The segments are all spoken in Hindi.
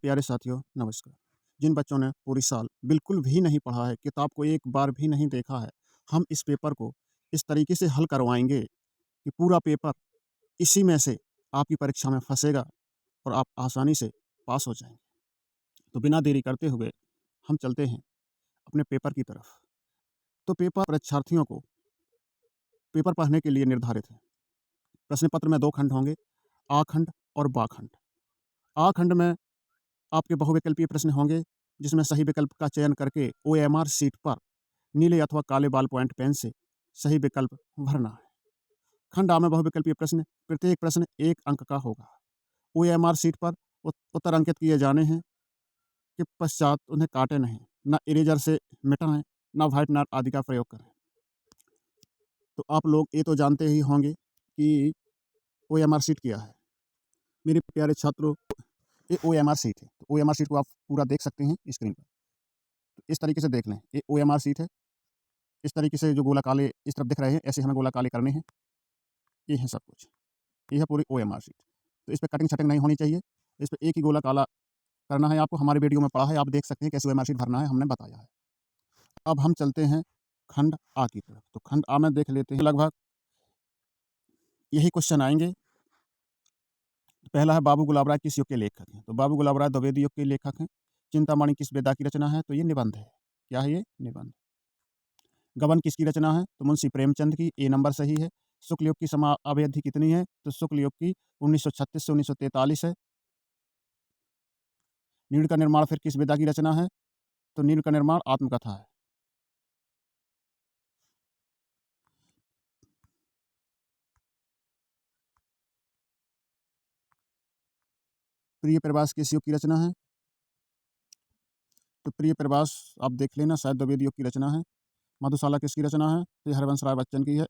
प्यारे साथियों, नमस्कार। जिन बच्चों ने पूरी साल बिल्कुल भी नहीं पढ़ा है, किताब को एक बार भी नहीं देखा है, हम इस पेपर को इस तरीके से हल करवाएँगे कि पूरा पेपर इसी में से आपकी परीक्षा में फँसेगा और आप आसानी से पास हो जाएँगे। तो बिना देरी करते हुए हम चलते हैं अपने पेपर की तरफ। तो पेपर परीक्षार्थियों को पेपर पढ़ने के लिए निर्धारित है। प्रश्न पत्र में 2 खंड होंगे, आ खंड और बा खंड। आ खंड में आपके बहुविकल्पीय प्रश्न होंगे, जिसमें सही विकल्प का चयन करके ओएमआर शीट पर नीले अथवा काले बॉल पॉइंट पेन से सही विकल्प भरना है। खंड आ में बहुविकल्पीय प्रश्न, प्रत्येक प्रश्न 1 अंक का होगा। ओएमआर शीट पर उत्तर अंकित किए जाने हैं के पश्चात उन्हें काटें नहीं, ना इरेजर से मिटाएँ, ना व्हाइटनर आदि का प्रयोग करें। तो आप लोग ये तो जानते ही होंगे कि ओएमआर शीट क्या है। मेरे प्यारे छात्रों, ये ओएमआर शीट है। तो ओएमआर शीट को आप पूरा देख सकते हैं स्क्रीन पर। तो इस तरीके से देख लें, ये ओएमआर शीट है। इस तरीके से जो गोला काले इस तरफ दिख रहे हैं, ऐसे हमें गोला काले करने हैं। ये है सब कुछ। ये है पूरी ओएमआर शीट। तो इस पे कटिंग-छटिंग नहीं होनी चाहिए। इस पे एक ही गोला काला करना है आपको। हमारे वीडियो में पड़ा है, आप देख सकते हैं कैसे ओएमआर शीट भरना है, हमने बताया है। अब हम चलते हैं खंड आ की तरफ। तो खंड आ में देख लेते हैं, लगभग यही क्वेश्चन आएँगे। पहला है बाबू गुलाब राय किस युग के लेखक हैं? तो बाबू गुलाब राय द्विवेदी युग के लेखक हैं। चिंतामणि किस वेदा की रचना है? तो ये निबंध है। क्या है ये? निबंध। गबन किसकी रचना है? तो मुंशी प्रेमचंद की। ए नंबर सही है। शुक्ल युग की समयावधि कितनी है? तो शुक्ल युग की 1936 से 1943 है। नीड़ का निर्माण फिर किस वेदा की रचना है? तो नीड़ का निर्माण आत्मकथा है। प्रिय प्रवास किस युग की रचना है? तो प्रिय प्रवास आप देख लेना, शायद द्विवेदी युग की रचना है। मधुशाला किसकी रचना है? तो ये हरिवंश राय बच्चन की है।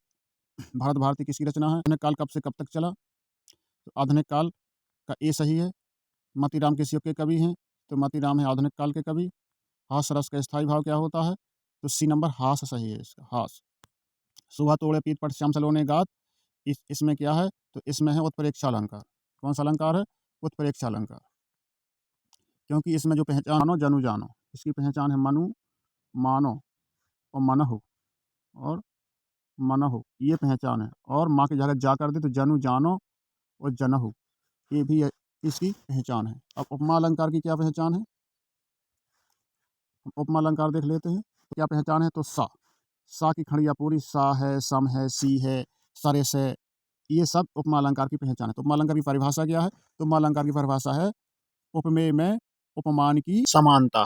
भारत भारती किसकी रचना है? आधुनिक काल कब से कब तक चला? तो आधुनिक काल का ए सही है। मोतीराम किस युग के कवि हैं? तो मोतीराम है आधुनिक काल के कवि। हास रस का स्थायी भाव क्या होता है? तो सी नंबर हास सही है इसका, हास। सुबह तोड़े पीठ पर श्याम सलोने गात, इसमें क्या है? तो इसमें है उत्प्रेक्षा अलंकार। कौन सा अलंकार है? उत्प्रेक्षा अलंकार। क्योंकि इसमें जो पहचानो जनु जानो, इसकी पहचान है मनु, मानो और मनहु और मनहु, ये पहचान है। और माँ की जगह जा कर दे तो जनु जानो और जनहु, ये भी इसकी पहचान है। अब उपमा अलंकार की क्या पहचान है? उपमा अलंकार देख लेते हैं। तो क्या पहचान है? तो सा की खड़िया पूरी, सा है, सम है, सी है, सरेस है, ये सब उपमा अलंकार की पहचान है। तो उपमा अलंकार की परिभाषा क्या है? तो उपमा अलंकार की परिभाषा है उपमेय में उपमान की समानता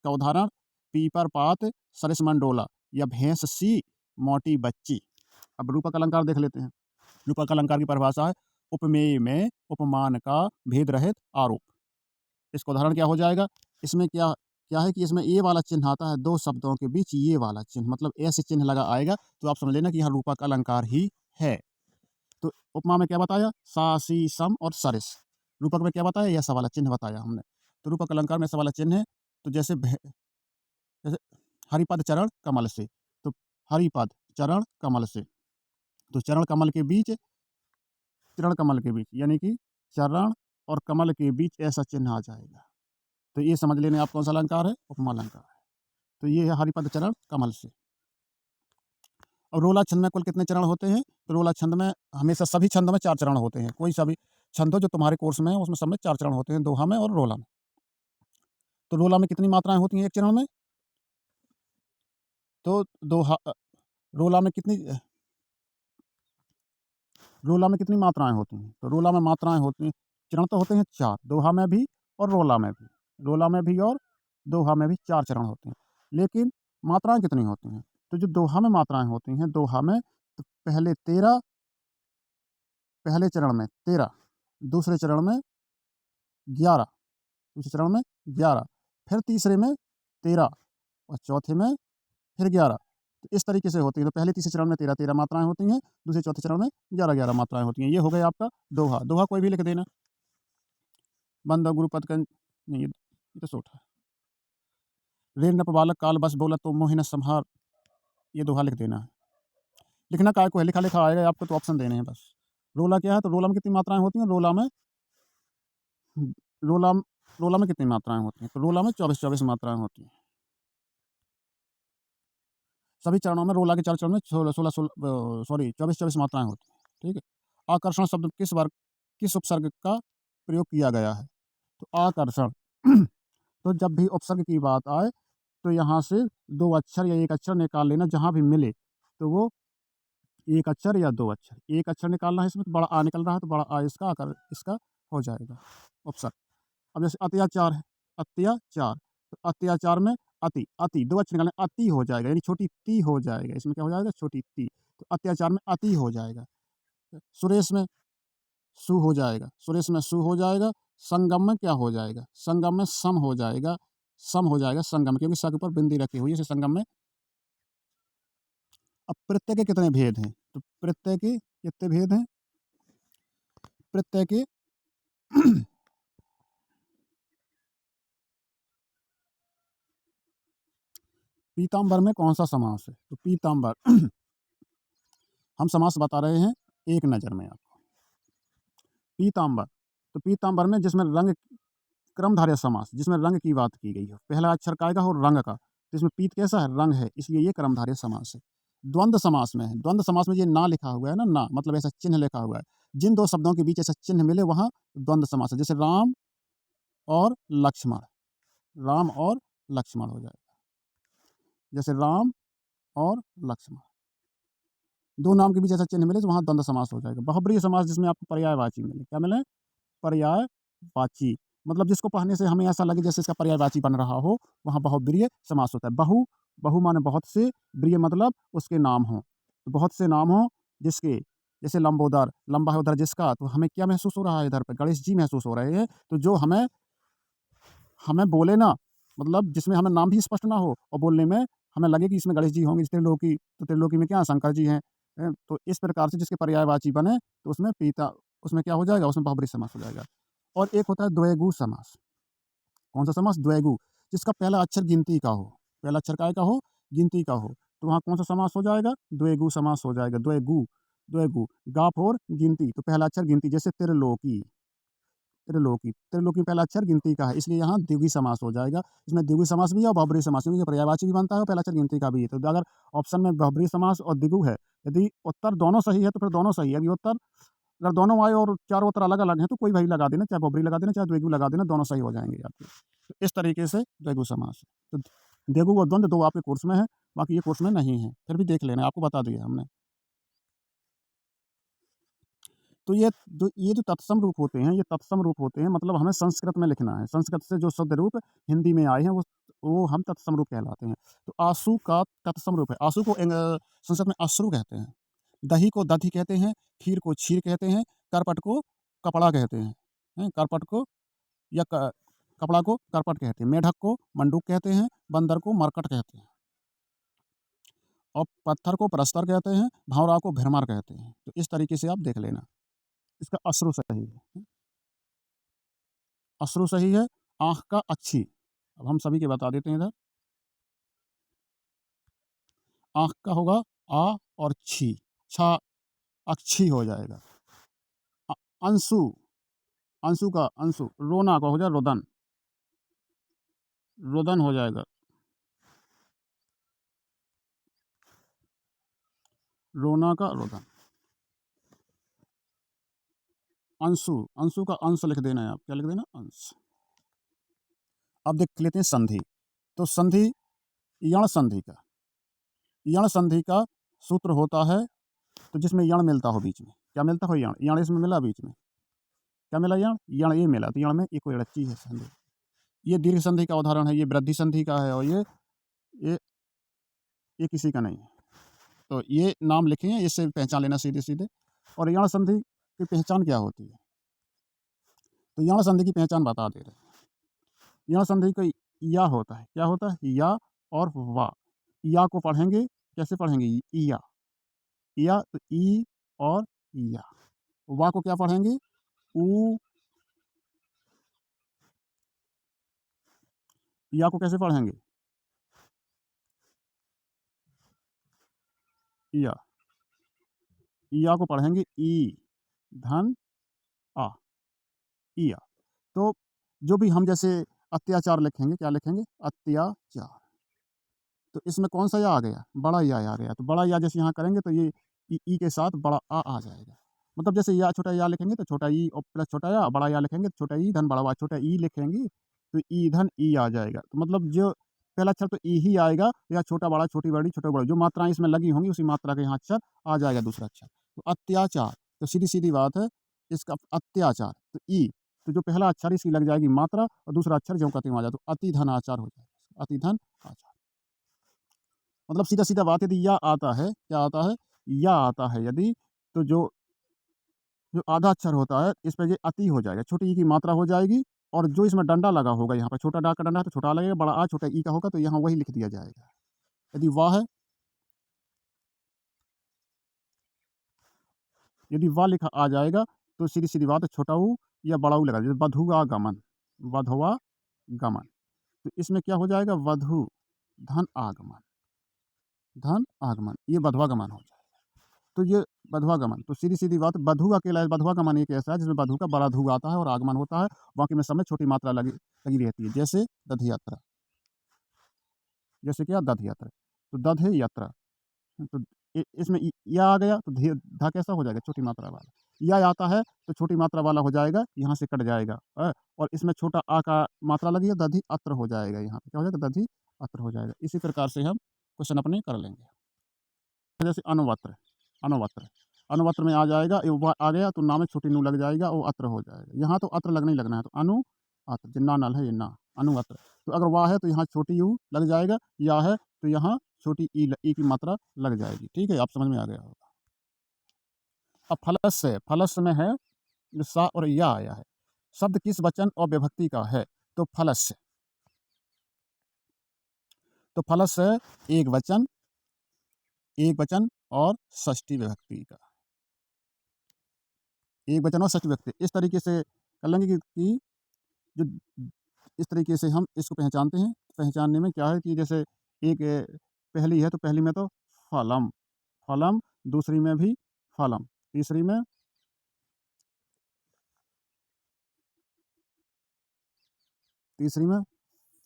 का उदाहरण पीपर पात सरिस मंडोला या भैंस सी मोटी बच्ची। अब रूपक अलंकार देख लेते हैं। रूपक अलंकार की परिभाषा है उपमेय में उपमान का भेद रहित आरोप। इसका उदाहरण क्या हो जाएगा? इसमें क्या क्या है कि इसमें ये वाला चिन्ह आता है, दो शब्दों के बीच ये वाला चिन्ह, मतलब ऐसे चिन्ह लगा आएगा तो आप समझ लेना कि यह रूपक अलंकार ही है। तो उपमा में क्या बताया? सा, सी, सम और सरिस। रूपक में क्या बताया? यह वाला चिन्ह बताया हमने। तो रूपक अलंकार में ऐसा वाला चिन्ह है। तो जैसे हरिपद चरण कमल से, तो हरिपद चरण कमल से, तो चरण कमल के बीच यानी कि चरण और कमल के बीच ऐसा चिन्ह आ जाएगा। तो ये समझ लेने आप कौन सा अलंकार है? उपमा अलंकार है। तो ये है हरिपद चरण कमल से। और रोला छंद में कुल कितने चरण होते हैं? तो रोला छंद में हमेशा सभी छंदों में 4 चरण होते हैं। कोई सभी छंद हो जो तुम्हारे कोर्स में है उसमें सब में 4 चरण होते हैं, दोहा में और रोला में। तो रोला में कितनी मात्राएँ होती हैं एक चरण में? तो रोला में कितनी रोला में कितनी मात्राएँ होती हैं? तो रोला में मात्राएँ होती हैं, चरण तो होते हैं 4, दोहा में भी और रोला में भी। रोला में भी और दोहा में भी 4 चरण होते हैं। लेकिन मात्राएँ कितनी होती हैं? तो जो दोहा में मात्राएँ होती हैं, दोहा में तो पहले चरण में 13, दूसरे चरण में 11, दूसरे चरण में 11, फिर तीसरे में 13 और चौथे में फिर 11। तो इस तरीके से होती है। तो पहले तीसरे चरण में 13-13 मात्राएँ होती हैं, दूसरे चौथे चरण में 11-11 मात्राएँ होती हैं। ये हो गया आपका दोहा। दोहा कोई भी लिख देना। बंद गुरुपद का नहीं, ये तो शॉर्ट है। रे नप बालक काल बस बोला तो मोहि न संहार, ये दोहा लिख देना है। लिखना काय को है, लिखा आएगा आपको, तो ऑप्शन देने हैं बस। रोला क्या है? तो रोला में कितनी मात्राएँ होती हैं? रोला में रोला में कितनी मात्राएँ होती हैं? तो रोला में 24-24 मात्राएँ होती हैं। सभी चरणों में रोला के 4 चरणों में 24-24 मात्राएँ होती हैं, ठीक है? आकर्षण शब्द किस उपसर्ग का प्रयोग किया गया है? तो आकर्षण तो जब भी उपसर्ग की बात आए, तो यहाँ से 2 अक्षर या 1 अक्षर निकाल लेना जहाँ भी मिले, तो वो 1 अक्षर या 2 अक्षर। 1 अक्षर निकालना है इसमें तो बड़ा आ निकल रहा है, तो बड़ा आ इसका हो जाएगा उपसर्ग। अब जैसे अत्याचार है, अत्याचार, तो अत्याचार में अति 2 अक्षर निकालें, अति हो जाएगा, यानी छोटी ती हो जाएगा, इसमें क्या हो जाएगा? छोटी ती। तो अत्याचार में अति हो जाएगा। सुरेश में सु हो जाएगा, सुरेश में सु हो जाएगा, संगम में क्या हो जाएगा? संगम में सम हो जाएगा संगम, क्योंकि स के ऊपर बिंदी रखी हुई है, इसलिए संगम में। अब प्रत्यय के कितने भेद हैं? तो प्रत्यय के कितने भेद हैं? प्रत्यय के पीताम्बर में कौन सा समास है? तो पीताम्बर हम समास बता रहे हैं एक नज़र में आपको। पीताम्बर, तो पीताम्बर में जिसमें रंग क्रमधारय समास, जिसमें रंग की बात की गई हो, पहला अक्षर काय का हो? रंग का, तो इसमें पीत कैसा है? रंग है, इसलिए ये क्रमधारय समास है। द्वंद्व समास में है, द्वंद्व समास में ये ना लिखा हुआ है ना, ना मतलब ऐसा चिन्ह लिखा हुआ है, जिन 2 शब्दों के बीच ऐसा चिन्ह मिले वहाँ द्वंद्व समास है। जैसे राम और लक्ष्मण, राम और लक्ष्मण हो जाएगा। जैसे राम और लक्ष्मण, 2 नाम के बीच ऐसा चिन्ह मिले तो वहाँ द्वंद्व समास हो जाएगा। बहुब्रीहि समास जिसमें आपको पर्यायवाची मिले, क्या मिले? पर्यायवाची, मतलब जिसको पढ़ने से हमें ऐसा लगे जैसे इसका पर्यायवाची बन रहा हो, वहाँ बहुब्रीहि समास होता है। बहु माने बहुत से, ब्रीहि मतलब उसके नाम हों, तो बहुत से नाम हों जिसके, जैसे लंबोदर, लंबा है उधर जिसका, तो हमें क्या महसूस हो रहा है? इधर पे गणेश जी महसूस हो रहे हैं, तो जो हमें हमें बोले ना, मतलब जिसमें हमें नाम भी स्पष्ट ना हो और बोलने में हमें लगे कि इसमें गणेश जी होंगे, त्रिलोकी, तो त्रिलोकी में क्या शंकर जी हैं। तो इस प्रकार से जिसके पर्यायवाची बने, तो उसमें क्या हो जाएगा? उसमें बहुब्रीहि समास हो जाएगा। और एक होता है द्वैगु समास। कौन सा समास? द्वैगु, जिसका पहला अक्षर गिनती का हो, पहला अक्षर काय का हो? गिनती का हो, तो वहाँ कौन सा समास हो जाएगा? द्वैगु समास हो जाएगा। द्वैगु, द्वैगु, गाप और गिनती, तो पहला अक्षर गिनती, जैसे त्रिलोकी, त्रिलोकी, त्रिलोकी पहला अक्षर गिनती का है, इसलिए यहाँ द्विगु समास हो जाएगा। इसमें द्विगु समास भी है और बहुब्रीहि समास, क्योंकि पर्यायवाची भी बनता है और पहला अक्षर गिनती का भी है। तो अगर ऑप्शन में बहुब्रीहि समास और द्विगु है, यदि उत्तर दोनों सही है तो फिर दोनों सही है। यदि उत्तर, अगर दोनों आए और चारों उत्तर अलग-अलग हैं, तो कोई भी लगा देना, चाहे बहुब्रीहि लगा देना, चाहे द्विगु लगा देना, दोनों सही हो जाएँगे आपके। तो इस तरीके से द्विगु समास है। तो द्विगु और द्वंद्व 2 आपके कोर्स में है, बाकी ये कोर्स में नहीं है, फिर भी देख लेना, आपको बता दिया हमने। तो ये जो तत्सम रूप होते हैं, ये तत्सम रूप होते हैं, मतलब हमें संस्कृत में लिखना है। संस्कृत से जो शुद्ध रूप हिंदी में आए हैं, वो हम तत्सम रूप कहलाते हैं। तो आँसू का तत्सम रूप है। आँसू को संस्कृत में अश्रु कहते हैं। दही को दधि कहते हैं, खीर को क्षीर कहते हैं, करपट को कपड़ा कहते हैं। करपट को या कपड़ा को करपट कहते हैं, मेढक को मंडूक कहते हैं, बंदर को मरकट कहते हैं, और पत्थर को प्रस्तर कहते हैं, भँवरा को भिरमर कहते हैं। तो इस तरीके से आप देख लेना। इसका अश्रु सही है। अश्रु सही है। आँख का अच्छी, अब हम सभी के बता देते हैं इधर। आँख का होगा आ और छी, छा अक्षी हो जाएगा। अ अंशु, अंशु का अंशु, रोना का हो जाए रोदन, रोदन हो जाएगा। रोना का रोदन। अंशु, अंशु का अंश लिख देना है आप, क्या लिख देना? अंश। अब देख लेते हैं संधि। तो संधि, यण संधि का, यण संधि का सूत्र होता है, तो जिसमें यण मिलता हो बीच में, क्या मिलता हो? यण, यण इसमें मिला बीच में, क्या मिला? यण, यण ये मिला, तो यण में एक एड़च्ची है संधि। ये दीर्घ संधि का उदाहरण है, ये वृद्धि संधि का है, और ये ये किसी का नहीं है। तो ये नाम लिखे हैं, इससे पहचान लेना सीधे सीधे। और यण संधि की पहचान क्या होती है? तो यण संधि की पहचान बता दे रहे हैं। यण संधि का या होता है, क्या होता है? या और वा। या को पढ़ेंगे, कैसे पढ़ेंगे? या, या तो ई और या। वा को क्या पढ़ेंगे? ऊ। या को कैसे पढ़ेंगे? या, या को पढ़ेंगे ई धन आ, इया। तो जो भी हम जैसे अत्याचार लिखेंगे, क्या लिखेंगे? अत्याचार। तो इसमें कौन-सा या आ गया? बड़ा या आ गया। तो बड़ा या जैसे यहाँ करेंगे तो ये ई के साथ बड़ा आ जाएगा। मतलब जैसे या छोटा या लिखेंगे तो छोटा ई और प्लस छोटा या, बड़ा या लिखेंगे तो छोटा ई धन बड़ा वाँ, छोटा ई लिखेंगे तो ई धन ई आ जाएगा। तो मतलब जो पहला अक्षर तो ई ही आएगा, या छोटा बड़ा, छोटी बड़ी, छोटा बड़ा, जो मात्राएँ इसमें लगी होंगी उसी मात्रा का यहाँ अक्षर आ जाएगा दूसरा अक्षर। तो अत्याचार, तो सीधी-सीधी बात है, इसका अत्याचार, तो ई, तो जो पहला अक्षर इसकी लग जाएगी मात्रा और दूसरा अक्षर ज्यों का त्यों आ जाए, तो अति धन आचार हो जाएगा। अति धन आचार। मतलब सीधा-सीधा बात, यदि या आता है, क्या आता है? या आता है यदि, तो जो जो आधा अक्षर होता है, इस पे ये अति हो जाएगा, छोटी ई की मात्रा हो जाएगी, और जो इसमें डंडा लगा होगा यहाँ पे, छोटा डा का डंडा है तो छोटा आ लगेगा, बड़ा आ छोटा ई का होगा तो यहाँ वही लिख दिया जाएगा। यदि वाह है, यदि वाह लिखा आ जाएगा, तो सीधी-सीधी बात है, छोटा ऊ या बड़ा ऊ लगा दीजिए, वधुआगमन, वधवागमन। तो इसमें क्या हो जाएगा? वधु धन आगमन, धन आगमन, ये वधवागमन हो जाएगा। तो ये बधवागमन, तो सीधी-सीधी बात, बधु अकेला है, बधवागमन एक ऐसा है जिसमें बधु का बड़ा धू आता है और आगमन होता है, बाकी में सब में छोटी मात्रा लगी लगी रहती है। जैसे दधियात्रा, जैसे क्या? दधियात्रा, तो दधे यात्रा, तो इसमें या आ गया तो धा कैसा हो जाएगा? छोटी मात्रा वाला। या आता है तो छोटी मात्रा वाला हो जाएगा, यहाँ से कट जाएगा, और इसमें छोटा आ का मात्रा लगी है, दधि अत्र हो जाएगा, यहाँ पे क्या हो जाएगा? दधि अत्र हो जाएगा। इसी प्रकार से हम क्वेश्चन अपने कर लेंगे। जैसे अनवत्र, अनवत्र, अनवत्र में आ जाएगा, ये व आ गया तो ना में छोटी नू लग जाएगा, वो अत्र हो जाएगा। यहाँ तो अत्र लगना ही लगना है, तो अनु अत्र, जिन्ना नल है ये ना, अनुअत्र। तो अगर वाह है तो यहाँ छोटी यू लग जाएगा, या है तो यहाँ छोटी ई की मात्रा लग जाएगी। ठीक है, आप समझ में आ गया होगा। अब फलस है, फलस में है जो सा और या आया है। शब्द किस वचन और विभक्ति का है? तो फलस, तो फलस है एक वचन और षष्ठी विभक्ति का। एक वचन और षष्ठी विभक्ति, इस तरीके से कर लेंगे कि जो इस तरीके से हम इसको पहचानते हैं। पहचानने में क्या है कि जैसे एक पहली है तो पहली में तो फलम, फलम, दूसरी में भी फलम, तीसरी में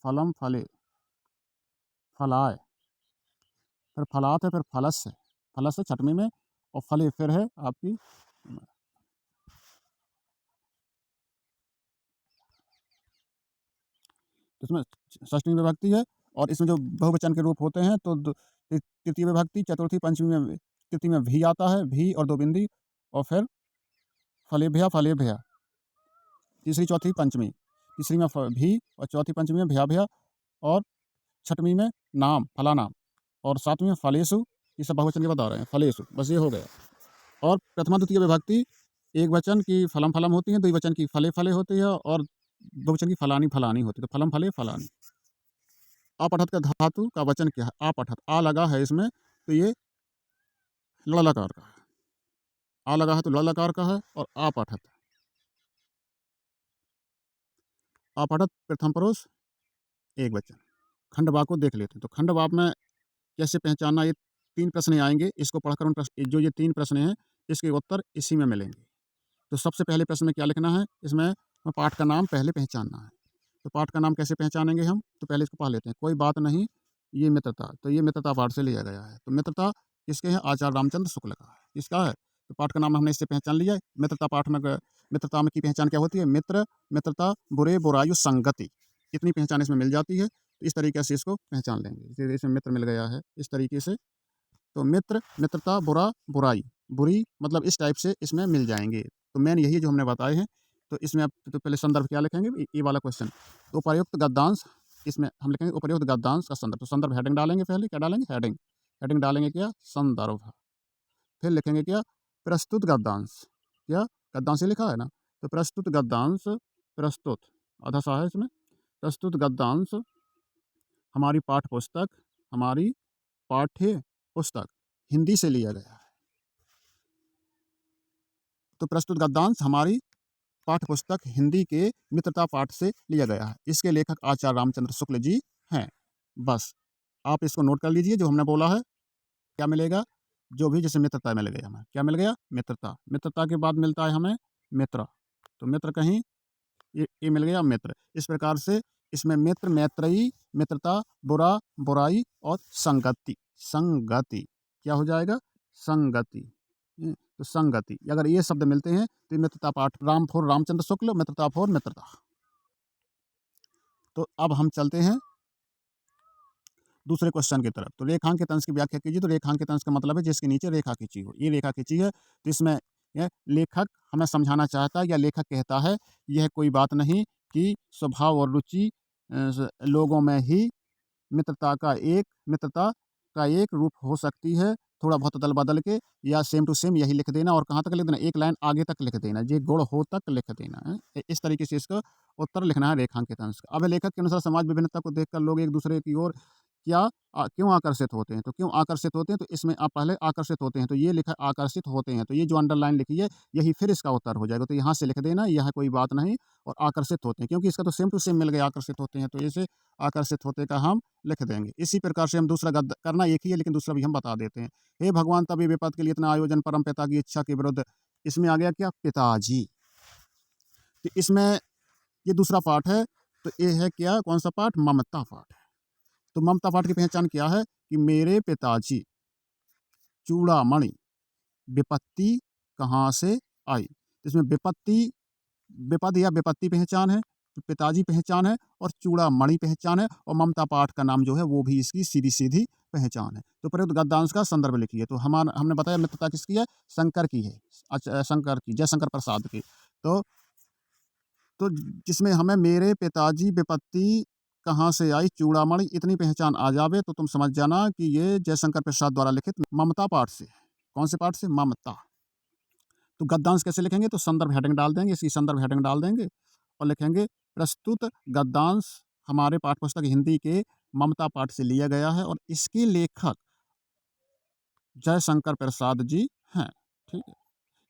फलम, फले, फलाए, फिर फलात है, फिर फलस है, फलस है छठवीं में, और फले फिर है आपकी, इसमें षष्ठी विभक्ति है, और इसमें जो बहुवचन के रूप होते हैं तो तृतीय विभक्ति, चतुर्थी, पंचमी में, तृतीय में भी आता है, भी और दो बिंदी, और फिर फलेभ्या, फलेभ्या, तीसरी चौथी पंचमी, तीसरी में भी, और चौथी पंचमी में भया भया, और छठवीं में नाम, फला नाम, और सातवीं में फलेसु। ये सब बहुवचन के बता रहे हैं, फलेसु, बस ये हो गया। और प्रथमा द्वितीय विभक्ति, एक वचन की फलम फलम होती है, द्विवचन की फले फले होती है, और बहुवचन की फलानी फलानी होती है, तो फलम फले फलानी। अपठत का धातु का वचन क्या है? अपठत, आ लगा है इसमें तो ये ललकार का है, आ लगा है तो ललकार का है, और अपठत, अपठत प्रथम पुरुष एक वचन। खंडवा को देख लेते हैं, तो खंडवा में कैसे पहचानना, ये तीन प्रश्न आएंगे, इसको पढ़कर उन प्रश्न, जो ये तीन प्रश्न हैं इसके उत्तर इसी में मिलेंगे। तो सबसे पहले प्रश्न में क्या लिखना है? इसमें पाठ का नाम पहले पहचानना है। तो पाठ का नाम कैसे पहचानेंगे हम? तो पहले इसको पढ़ लेते हैं। कोई बात नहीं, ये मित्रता, तो ये मित्रता पाठ से लिया गया है। तो मित्रता किसके हैं? आचार्य रामचंद्र शुक्ल का है। किसका है? तो पाठ का नाम हमने इससे पहचान लिया। मित्रता पाठ में मित्रता में की पहचान क्या होती है? मित्र, मित्रता, बुरे, बुरायु, संगति, इतनी पहचान इसमें मिल जाती है। तो इस तरीके से इसको पहचान लेंगे। इसमें मित्र मिल गया है इस तरीके से, तो मित्र, मित्रता, बुरा, बुराई, बुरी, मतलब इस टाइप से इसमें मिल जाएंगे। तो मेन यही जो हमने बताए हैं। तो इसमें आप तो पहले संदर्भ क्या लिखेंगे? ये वाला क्वेश्चन, तो उपर्युक्त गद्यांश, इसमें हम लिखेंगे उपर्युक्त गद्यांश का संदर्भ। तो संदर्भ हेडिंग डालेंगे, पहले क्या डालेंगे? हेडिंग, हेडिंग डालेंगे क्या? संदर्भ। फिर लिखेंगे क्या? प्रस्तुत गद्यांश, क्या गद्यांश लिखा है ना, तो प्रस्तुत गद्यांश, प्रस्तुत आधा सा है इसमें, प्रस्तुत गद्यांश हमारी पाठ्य पुस्तक, हमारी पाठ्य पुस्तक हिंदी से लिया गया है। तो प्रस्तुत गद्यांश हमारी पाठ्य पुस्तक हिंदी के मित्रता पाठ से लिया गया है। इसके लेखक आचार्य रामचंद्र शुक्ल जी हैं। बस आप इसको नोट कर लीजिए, जो हमने बोला है। क्या मिलेगा? जो भी जैसे मित्रता मिल गई, हमें क्या मिल गया? मित्रता। मित्रता के बाद मिलता है हमें मित्र, तो मित्र कहीं ये मिल गया मित्र। इस प्रकार से इसमें मित्र, मैत्रेयी, मित्रता, बुरा, बुराई और संगति। संगति क्या हो जाएगा? संगति। तो संगति अगर ये शब्द मिलते हैं तो मित्रता पाठ राम फॉर रामचंद्र शुक्ल, मित्रता फॉर मित्रता। तो अब हम चलते हैं दूसरे क्वेश्चन की तरफ। तो रेखांकित अंश की व्याख्या कीजिए। तो रेखांकित अंश का मतलब है जिसके नीचे रेखा खींची हो। ये रेखा खींची है तो इसमें यह लेखक हमें समझाना चाहता है या लेखक कहता है यह कोई बात नहीं कि स्वभाव और रुचि लोगों में ही मित्रता का एक रूप हो सकती है। थोड़ा बहुत अदल बदल के या सेम टू सेम यही लिख देना और कहाँ तक लिख देना, एक लाइन आगे तक लिख देना, ये गुण हो तक लिख देना है। इस तरीके से इसका उत्तर लिखना है रेखांकित अंश का। अब लेखक के अनुसार समाज विभिन्नता को देखकर लोग एक दूसरे की ओर क्यों आकर्षित होते हैं? तो क्यों आकर्षित होते हैं? तो इसमें आप पहले आकर्षित होते हैं तो ये लिखा आकर्षित होते हैं, तो ये जो अंडरलाइन लिखी है यही फिर इसका उत्तर हो जाएगा। तो यहाँ से लिख देना यह कोई बात नहीं और आकर्षित होते हैं, क्योंकि इसका तो सेम टू सेम मिल गया आकर्षित होते हैं, तो इसे आकर्षित होते का हम लिख देंगे। इसी प्रकार से हम दूसरा गद्य करना एक ही है लेकिन दूसरा भी हम बता देते हैं। हे भगवान, तभी विपद के लिए इतना आयोजन परम पिता की इच्छा के विरुद्ध। इसमें आ गया क्या? पिताजी। तो इसमें ये दूसरा पाठ है, तो ये है क्या? कौन सा पाठ? ममता पाठ। तो ममता पाठ की पहचान क्या है कि मेरे पिताजी चूड़ामणि विपत्ति कहाँ से आई। इसमें विपद या विपत्ति पहचान है, तो पिताजी पहचान है और चूड़ामणि पहचान है और ममता पाठ का नाम जो है वो भी इसकी सीधी सीधी पहचान है। तो प्रयुक्त गद्यांश का संदर्भ लिखिए। तो हमने बताया मित्रता किसकी है? शंकर की है। अच्छा, शंकर की, जयशंकर प्रसाद की। तो जिसमें हमें मेरे पिताजी विपत्ति कहाँ से आई चूड़ामणि इतनी पहचान आ जावे तो तुम समझ जाना कि ये जयशंकर प्रसाद द्वारा लिखित ममता पाठ से। कौन से पाठ से? ममता। तो गद्यांश कैसे लिखेंगे? तो संदर्भ हेडिंग डाल देंगे, इसकी संदर्भ हेडिंग डाल देंगे और लिखेंगे प्रस्तुत गद्यांश हमारे पाठ्यपुस्तक हिंदी के ममता पाठ से लिया गया है और इसके लेखक जयशंकर प्रसाद जी हैं। ठीक है।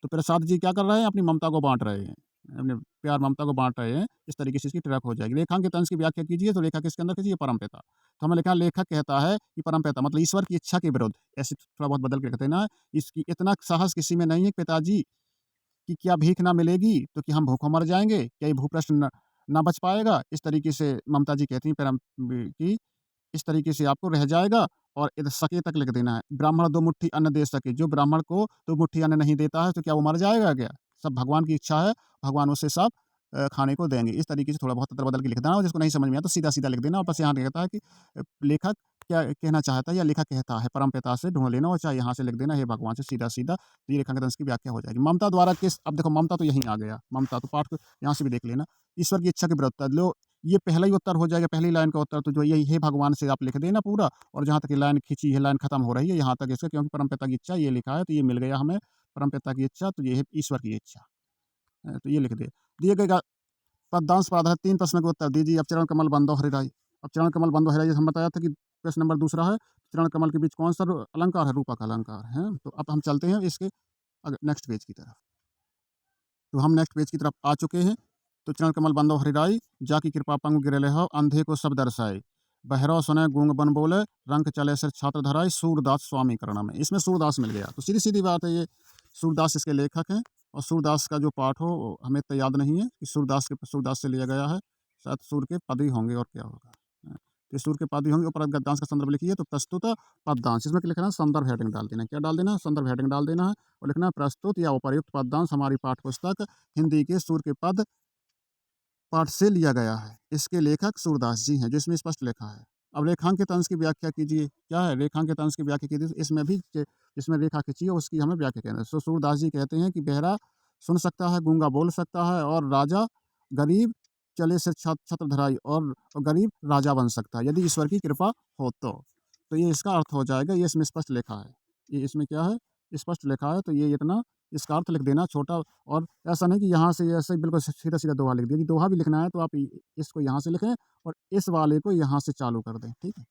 तो प्रसाद जी क्या कर रहे हैं? अपनी ममता को बांट रहे हैं, अपने प्यार ममता को बांट रहे हैं। इस तरीके से इसकी ट्रैक हो जाएगी। रेखांकित अंश की व्याख्या कीजिए। तो रेखा किसके अंदर कीजिए? परमपिता। तो हमें लिखा लेखक कहता है कि परमपिता मतलब ईश्वर की इच्छा के विरुद्ध, ऐसे थोड़ा बहुत बदल के कहते हैं ना, इसकी इतना साहस किसी में नहीं है पिताजी कि क्या भीख ना मिलेगी तो कि हम भूखों मर जाएंगे, क्या ये भूप्रश्न ना बच पाएगा। इस तरीके से ममता जी कहती हैं परम की इस तरीके से आपको रह जाएगा। और इधर सके तक लिख देना है। ब्राह्मण दो मुट्ठी अन्न दे सके, जो ब्राह्मण को दो मुट्ठी अन्न नहीं देता है तो क्या वो मर जाएगा क्या? सब भगवान की इच्छा है, भगवान उसे सब खाने को देंगे। इस तरीके से थोड़ा बहुत अदल बदल के लिख देना और जिसको नहीं समझ में आया तो सीधा सीधा लिख देना। और बस यहाँ कहता है कि लेखक क्या कहना चाहता है या लेखक कहता है परम पिता से ढूंढ लेना और चाहे यहाँ से लिख देना हे भगवान से सीधा सीधा। तो ये रेखांकित अंश की व्याख्या हो जाएगी। ममता द्वारा किस, अब देखो ममता तो यहीं आ गया, ममता तो पाठ को यहाँ से भी देख लेना। ईश्वर की इच्छा के विरुद्ध लो, ये पहला ही उत्तर हो जाएगा, पहली लाइन का उत्तर। तो जो यही हे भगवान से आप लिख देना पूरा और जहाँ तक ये लाइन खींची है, लाइन खत्म हो रही है यहाँ तक इसका, क्योंकि परमपिता की इच्छा ये लिखा है तो ये मिल गया हमें परमपिता की इच्छा, तो ये है ईश्वर की इच्छा। तो ये लिख दिए गए पदयांश पर आधारित 3 प्रश्नों के उत्तर दीजिए। अब चरण कमल बंदो हरिराई। अब चरण कमल बंदो हरिराई हम बताया था कि प्रश्न नंबर दूसरा है, चरण कमल के बीच कौन सा अलंकार है? रूपक अलंकार है। तो अब हम चलते हैं इसके नेक्स्ट पेज की तरफ। तो हम नेक्स्ट पेज की तरफ आ चुके हैं। तो चरण कमल बंदो हरिराई, जाकी कृपा पंग गिरले हो, अंधे को सब दर्शाए, बहरो सुने गूंग बन बोले, रंग चले सिर छात्र धराई, सूरदास स्वामी करण में। इसमें सूरदास मिल गया। तो सीधी सीधी बात है, ये सूरदास इसके लेखक हैं और सूरदास का जो पाठ हो हमें तो याद नहीं है कि सूरदास से लिया गया है। शायद सूर के पद ही होंगे और क्या होगा। तो सूर के पद ही होंगे। ऊपर गद्यांश का संदर्भ लिखिए। तो प्रस्तुत पदयांश, इसमें लिखना है संदर्भ हेडिंग डाल देना। क्या डाल देना? संदर्भ हेडिंग डाल देना है और लिखना है प्रस्तुत या उपर्युक्त पदयांश हमारी पाठ्यपुस्तक हिंदी के सूर के पद पाठ से लिया गया है। इसके लेखक सूरदास जी हैं, जिसमें स्पष्ट लिखा है। अब रेखांकित अंश की व्याख्या कीजिए। क्या है? रेखांकित अंश की व्याख्या कीजिए। इसमें भी जिसमें रेखा खींची है उसकी हमें व्याख्या करना है। तो सूरदास जी कहते हैं कि बहरा सुन सकता है, गूंगा बोल सकता है और राजा गरीब चले सिर छत्र धराई, और गरीब राजा बन सकता है यदि ईश्वर की कृपा हो तो ये इसका अर्थ हो जाएगा। ये इसमें स्पष्ट लिखा है। ये इसमें क्या है? स्पष्ट लिखा है। तो ये इतना इसका अर्थ लिख देना छोटा। और ऐसा नहीं कि यहाँ से ऐसे बिल्कुल सीधा सीधा दोहा लिख दिया। कि दोहा भी लिखना है तो आप इसको यहाँ से लिखें और इस वाले को यहाँ से चालू कर दें। ठीक है।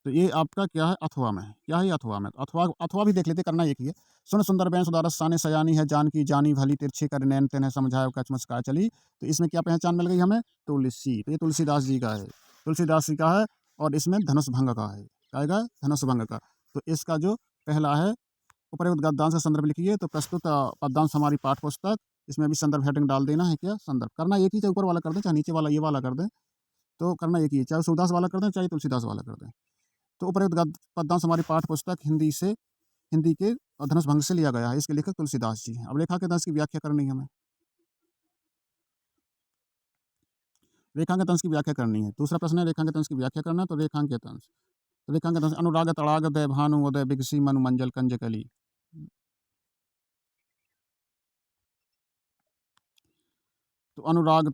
तो ये आपका क्या है? अथवा में है। क्या है? अथवा में। अथवा भी देख लेते, करना एक ही है। सुन सुंदर बैन सुदारस साने सयानी है, जान की जानी भली, तिरछे कर नैन तेने समझाए कच मुस्काए चली। तो इसमें क्या पहचान मिल गई हमें? तुलसी। तो ये तुलसीदास जी का है। तुलसीदास जी का है और इसमें धनुष भंग का है। क्या? धनुष भंग का। तो इसका जो पहला है, उपर्युक्त गद्यांश का संदर्भ लिखिए। तो प्रस्तुत पद्यांश हमारी पाठ्यपुस्तक इसमें भी संदर्भ हेडिंग डाल देना है। क्या संदर्भ करना एक ही, चाहे ऊपर वाला कर दें चाहे नीचे वाला ये वाला कर दें, तो करना एक ही है, चाहे सूरदास वाला कर दें चाहे तुलसीदास वाला कर दें। तो उपरोक्त पद्यांश हमारी पाठ्य पुस्तक हिंदी के धनुष भंग से लिया गया है। इसके लेखक तुलसीदास जी हैं। अब रेखांकित अंश की व्याख्या करनी है हमें। रेखांकित अंश की व्याख्या करनी है। दूसरा प्रश्न है रेखांकित अंश की व्याख्या करना है, तो रेखांकित अंश। तो रेखांकित अंश अनुराग तड़ाग दय भानु उदय बिगसी मनु मंजल कंज कली। तो अनुराग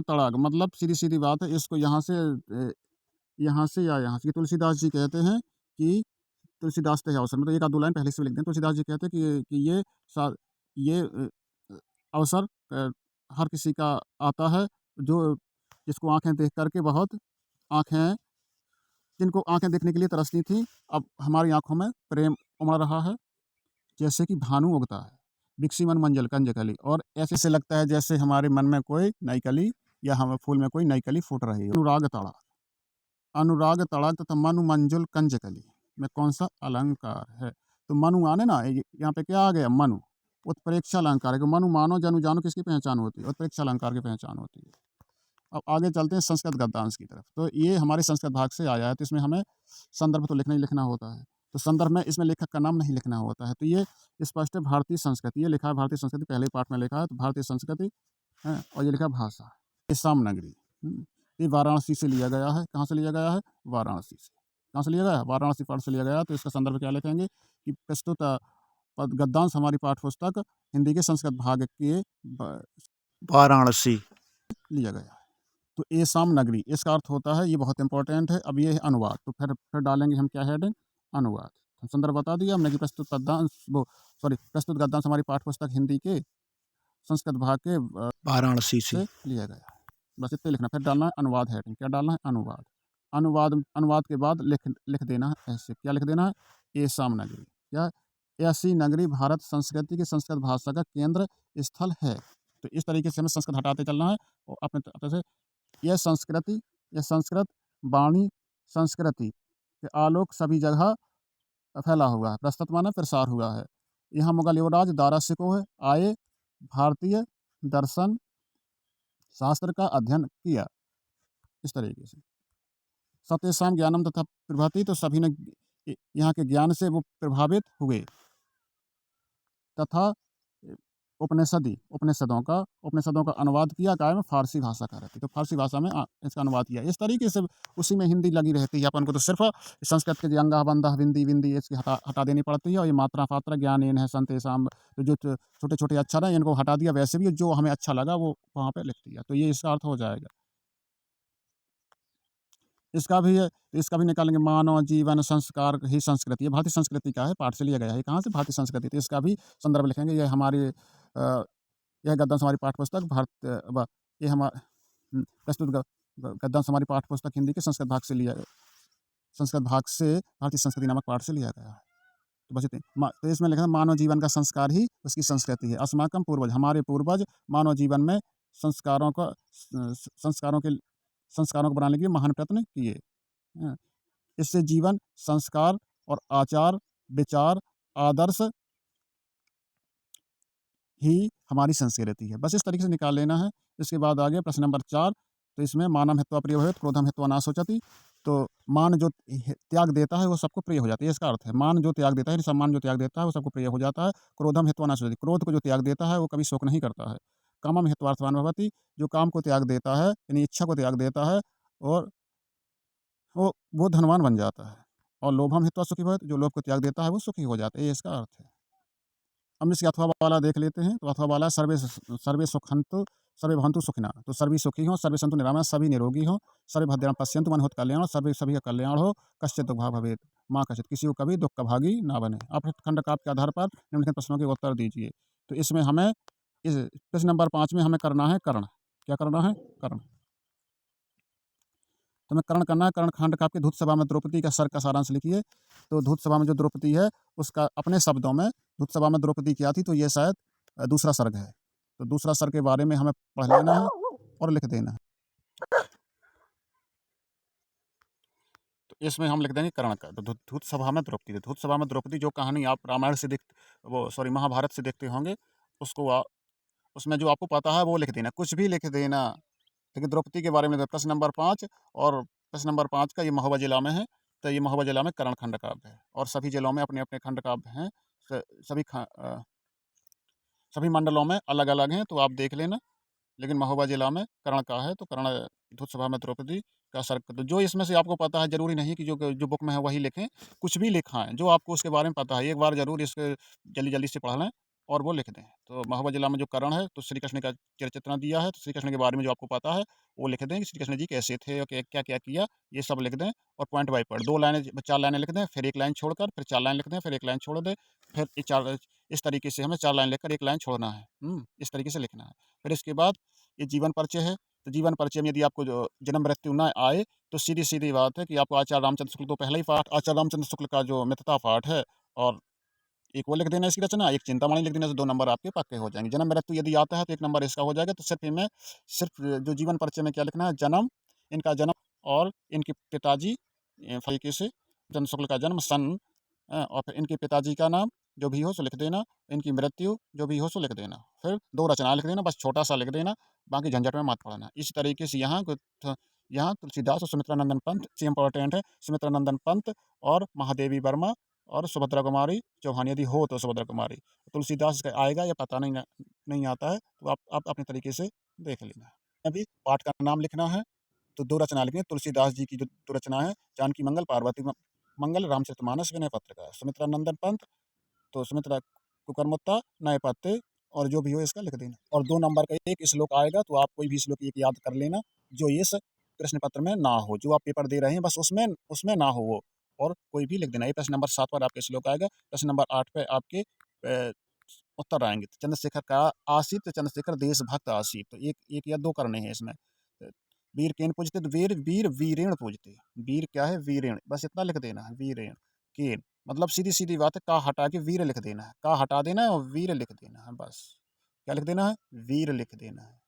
तड़ाग मतलब सीधी सीधी बात है, इसको यहाँ से या यहाँ से, तुलसीदास जी कहते हैं कि तुलसीदास ते अवसर, मतलब एक आध दो लाइन पहले से भी लिख दें। तुलसीदास जी कहते हैं कि ये अवसर हर किसी का आता है, जो जिसको आंखें देख करके बहुत आंखें जिनको आंखें देखने के लिए तरसती थी, अब हमारी आंखों में प्रेम उमड़ रहा है, जैसे कि भानु उगता है, बिकसी मन मंजल कंज कली, और ऐसे लगता है जैसे हमारे मन में कोई नई कली या हम फूल में कोई नई कली फूट रही हो। अनुराग तड़ा तथा मनु मंजुल कंज कली में कौन सा अलंकार है? तो मनु आने ना, यहाँ पे क्या आ गया? मनु। उत्प्रेक्षा अलंकार है कि मनु मानो जनु जानो किसकी पहचान होती है? उत्प्रेक्षा अलंकार की पहचान होती है। अब आगे चलते हैं संस्कृत गद्यांश की तरफ। तो ये हमारे संस्कृत भाग से आया है, तो इसमें हमें संदर्भ तो लिखना ही लिखना होता है। तो संदर्भ में इसमें लेखक का नाम नहीं लिखना होता है। तो ये स्पष्ट है भारतीय संस्कृति, ये लिखा है भारतीय संस्कृति, पहले पाठ में लिखा है तो भारतीय संस्कृति है, और ये लिखा भाषा इस्लाम नगरी। ये वाराणसी से लिया गया है। कहाँ से लिया गया है? वाराणसी से। कहाँ से लिया गया? वाराणसी पाठ से लिया गया। तो इसका संदर्भ क्या लिखेंगे कि प्रस्तुत गद्यांश हमारी पाठ्य पुस्तक हिंदी के संस्कृत भाग के वाराणसी लिया गया है। तो एसाम नगरी, इसका अर्थ होता है, ये बहुत इंपॉर्टेंट है। अब ये है अनुवाद, तो फिर डालेंगे हम क्या हेडिंग? अनुवाद। संदर्भ बता दिया हमने कि प्रस्तुत गद्यांश हमारी पाठ्य पुस्तक हिंदी के संस्कृत भाग के वाराणसी से लिया गया है। बस इतने लिखना, फिर डालना है अनुवाद हेडिंग। क्या डालना है? अनुवाद। अनुवाद के बाद लिख देना है ऐसे, क्या लिख देना है? एसाम नगरी। क्या? ऐसी नगरी भारत संस्कृति की संस्कृत भाषा का केंद्र स्थल है। तो इस तरीके से हमें संस्कृत हटाते चलना है, और अपने तरह से यह संस्कृत वाणी संस्कृति के आलोक सभी जगह फैला हुआ है, प्रस्तुत माना प्रसार हुआ है। यहाँ मुगल युवराज दारा शिकोह आए, भारतीय दर्शन शास्त्र का अध्ययन किया। इस तरीके से सत्यसाम ज्ञानम तथा प्रभाति, तो सभी ने यहाँ के ज्ञान से वो प्रभावित हुए, तथा उपनिषदों का अनुवाद किया। काय में? फारसी भाषा का रहती, तो फारसी भाषा में इसका अनुवाद किया। इस तरीके से उसी में हिंदी लगी रहती है। अपन को तो सिर्फ संस्कृत के जो अंगा बंदा बिंदी इसकी हटा देनी पड़ती है, और ये मात्रा पात्रा ज्ञान है संतेसाम, तो जो छोटे छोटे अक्षर हैं इनको हटा दिया। वैसे भी जो हमें अच्छा लगा वो वहाँ पे लिख दिया, तो ये इसका अर्थ हो जाएगा। इसका भी निकालेंगे, मानव जीवन संस्कार ही संस्कृति। ये भारतीय संस्कृति का है, पाठ से लिया गया है। कहाँ से? भारतीय संस्कृति। तो इसका भी संदर्भ लिखेंगे। ये हमारी यह गद्यांश हमारी पाठ्य पुस्तक ये हमारा प्रस्तुत गद्यांश हमारी पाठ्य पुस्तक हिंदी के संस्कृत भाग से भारतीय संस्कृति नामक पाठ से लिया गया है। तो बस इतने। तो इसमें लिखा है मानव जीवन का संस्कार ही उसकी संस्कृति है। अस्माकम पूर्वज, हमारे पूर्वज मानव जीवन में संस्कारों को बनाने के लिए महान प्रयत्न किए। इससे जीवन, संस्कार और आचार विचार आदर्श ही हमारी संस्कृति है। बस इस तरीके से निकाल लेना है। इसके बाद आ गया प्रश्न नंबर 4। तो इसमें मानम हित्वा प्रिय भवेत् क्रोधम हित्वा नाशोचति। तो मान जो त्याग देता है वो सबको प्रिय हो जाता है, इसका अर्थ है। मान जो त्याग देता है, सम्मान जो त्याग देता है वो सबको प्रिय हो जाता है। क्रोधम हित्वा नाशोचति, क्रोध को जो त्याग देता है वो कभी शोक नहीं करता है। कामम हित्वार्थवान भवति, जो काम को त्याग देता है यानी इच्छा को त्याग देता है, और वो धनवान बन जाता है। और लोभम हित्वा सुखी भवेत्, जो लोभ को त्याग देता है वो सुखी हो जाता है, ये इसका अर्थ है। हम इसके अथवा वाला देख लेते हैं। तो अथवा वाला सर्वे सुखंतु सर्वे भवन्तु सुखिनः, तो सभी सुखी हों, सर्वे सन्तु निरामयाः, सभी निरोगी हों, सर्वे भद्राणि पश्यन्तु मन होत कल्याण, सभी का कल्याण हो, कश्चित् दुःखभाग् भवेत् मा कश्चित्, किसी को कभी दुःख का भागी ना बने। आप खंड काव्य के आधार पर निम्नलिखित प्रश्नों के उत्तर दीजिए। तो इसमें हमें इस प्रश्न नंबर 5 में हमें करना है कर्ण। क्या करना है? कर्ण। तो हमें कर्ण करना है। कर्ण खंड काव्य की धूत सभा में द्रौपदी का सर्ग का सारांश लिखिए। तो धूत सभा में जो द्रौपदी है उसका अपने शब्दों में धूत सभा में द्रौपदी क्या थी, तो ये शायद दूसरा सर्ग है। तो दूसरा सर्ग के बारे में हमें पढ़ लेना है और लिख देना है। तो इसमें हम लिख देंगे कर्ण का। तो धूत सभा में द्रौपदी, धूत सभा में द्रौपदी जो कहानी आप रामायण से महाभारत से देखते होंगे, उसको उसमें जो आपको पता है वो लिख देना, कुछ भी लिख देना। लेकिन द्रौपदी के बारे में तो प्रश्न नंबर 5 और प्रश्न नंबर 5 का ये महोबा जिला में है, तो ये महोबा जिला में कर्ण खंड काव्य है और सभी जिलों में अपने-अपने खंड काव्य हैं। स सभी सभी मंडलों में अलग-अलग हैं, तो आप देख लेना। लेकिन महोबा जिला में कर्ण का है, तो कर्ण धुत सभा में द्रौपदी का सर्क तो जो इसमें से आपको पता है, ज़रूरी नहीं कि जो बुक में है वही लिखें, कुछ भी लिखाएँ, जो आपको उसके बारे में पता है, एक बार ज़रूर इसको जल्दी-जल्दी से पढ़ लें और वो लिख दें। तो महोबा जिला में जो कर्ण है, तो श्री कृष्ण का चरित्र दिया है, तो श्री कृष्ण के बारे में जो आपको पता है, वो लिख दें कि श्री कृष्ण जी कैसे थे और क्या-क्या किया, ये सब लिख दें और पॉइंट बाय पॉइंट 2 लाइनें 4 लाइनें लिख दें, फिर 1 लाइन छोड़कर फिर 4 लाइन लिख दें, फिर 1 लाइन छोड़ दें, फिर ये 4 इस तरीके से हमें 4 लाइन लिखकर 1 लाइन छोड़ना है। इस तरीके से लिखना है। फिर इसके बाद ये जीवन परिचय है, तो जीवन परिचय में यदि आपको जो जन्म मृत्यु ना आए, तो सीधी-सीधी बात है कि आपको आचार्य रामचंद्र शुक्ल तो पहला ही पाठ आचार्य रामचंद्र शुक्ल का जो मित्रता पाठ है और एक वो लिख देना इसकी रचना, एक चिंतामणि लिख देने से 2 नंबर आपके पक्के हो जाएँगे। जन्म मृत्यु यदि आता है तो 1 नंबर इसका हो जाएगा, तो सिर्फ़ जो जीवन परिचय में क्या लिखना है, इनका जन्म और इनके पिताजी तरीके से चंद्र शुक्ल का जन्म सन और फिर इनके पिताजी का नाम जो भी हो सो लिख देना, इनकी मृत्यु जो भी हो सो लिख देना। फिर 2 रचनाएँ लिख देना, बस छोटा-सा लिख देना, बाकी झंझट में मत पड़ना। इस तरीके से यहाँ तुलसीदास और सुमित्रानंदन पंत से इम्पोर्टेंट है, सुमित्रानंदन पंत और महादेवी वर्मा और सुभद्रा कुमारी चौहान यदि हो तो सुभद्रा कुमारी। तुलसीदास का आएगा या पता नहीं आता है, तो आप अपने तरीके से देख लेना। अभी पाठ का नाम लिखना है, तो 2 रचना लिखनी है, तुलसीदास जी की जो 2 रचना है, जानकी मंगल, पार्वती मंगल, रामचरितमानस, विनय पत्रिका। सुमित्रानंदन पंत, तो सुमित्रा कुकरमुत्ता, नए पत्ते और जो भी हो इसका लिख देना। और 2 नंबर का एक श्लोक आएगा, तो आप कोई भी श्लोक एक याद कर लेना, जो इस प्रश्न पत्र में ना हो, जो आप पेपर दे रहे हैं बस उसमें उसमें ना हो वो, और कोई भी लिख देना। ये प्रश्न नंबर 7 पर आपके श्लोक आएगा, प्रश्न नंबर 8 पे आपके उत्तर आएँगे। चंद्रशेखर का आसित, चंद्रशेखर देशभक्त आसित, तो एक या 2 करने हैं इसमें। वीर केन पूजते, तो वीर वीरेण पूजते। वीर क्या है? वीरेण, बस इतना लिख देना है, वीरेण। केन मतलब सीधी-सीधी बात है, का हटा के वीर लिख देना है, का हटा देना है और वीर लिख देना है बस। क्या लिख देना है? वीर लिख देना है।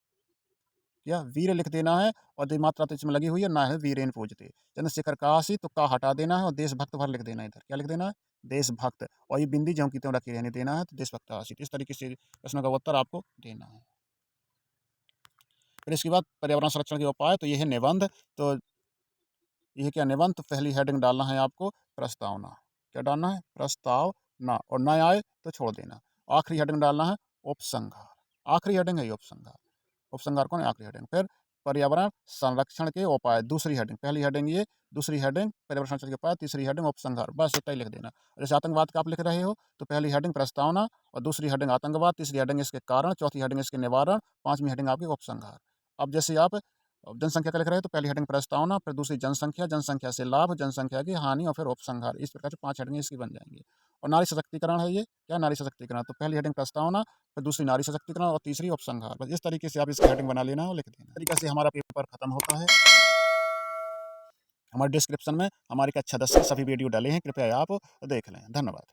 क्या? वीर लिख देना है और जो मात्रा तो इसमें लगी हुई है, ना है वीरेन पूजते। चंद्रशेखर काशी, तो का हटा देना है और देशभक्त भर लिख देना है इधर। क्या लिख देना है? देशभक्त, और ये बिंदी ज्यों की त्यों रखी रहने देना है, तो देशभक्त आशित। इस तरीके से प्रश्नों का उत्तर आपको देना है। फिर इसके बाद पर्यावरण संरक्षण के उपाय, तो ये है निबंध। तो ये क्या निबंध, तो पहली हेडिंग डालना है आपको प्रस्तावना। क्या डालना है? प्रस्तावना, और ना आए तो छोड़ देना। आखिरी हेडिंग डालना है उपसंहार। आखिरी हेडिंग है ये उपसंहार। उपसंहार कौन है? आखिरी हेडिंग। फिर पर्यावरण संरक्षण के उपाय, दूसरी हेडिंग। पहली हेडिंग ये, दूसरी हेडिंग पर्यावरण संरक्षण के उपाय, तीसरी हेडिंग उपसंहार। बस इतना ही लिख देना। जैसे आतंकवाद का आप लिख रहे हो, तो पहली हेडिंग प्रस्तावना और दूसरी हेडिंग आतंकवाद, तीसरी हेडिंग इसके कारण, चौथी हेडिंग इसके निवारण, पांचवी हेडिंग आपकी उपसंहार। अब जैसे आप जनसंख्या का लिख रहे हो, तो पहली हेडिंग प्रस्तावना, फिर दूसरी जनसंख्या, जनसंख्या से लाभ, जनसंख्या की हानि और फिर उपसंहार। इस प्रकार से 5 हेडिंग इसकी बन जाएंगी। और नारी सशक्तिकरण है ये। क्या? नारी सशक्तिकरण, तो पहली हेडिंग प्रस्तावना, फिर दूसरी नारी सशक्तिकरण और तीसरी उपसंहार। बस इस तरीके से आप इसकी हेडिंग बना लेना और लिख देना। इस तरीके से हमारा पेपर खत्म होता है। हमारे डिस्क्रिप्शन में हमारी कक्षा 10 के सभी वीडियो डाले हैं, कृपया आप देख लें। धन्यवाद।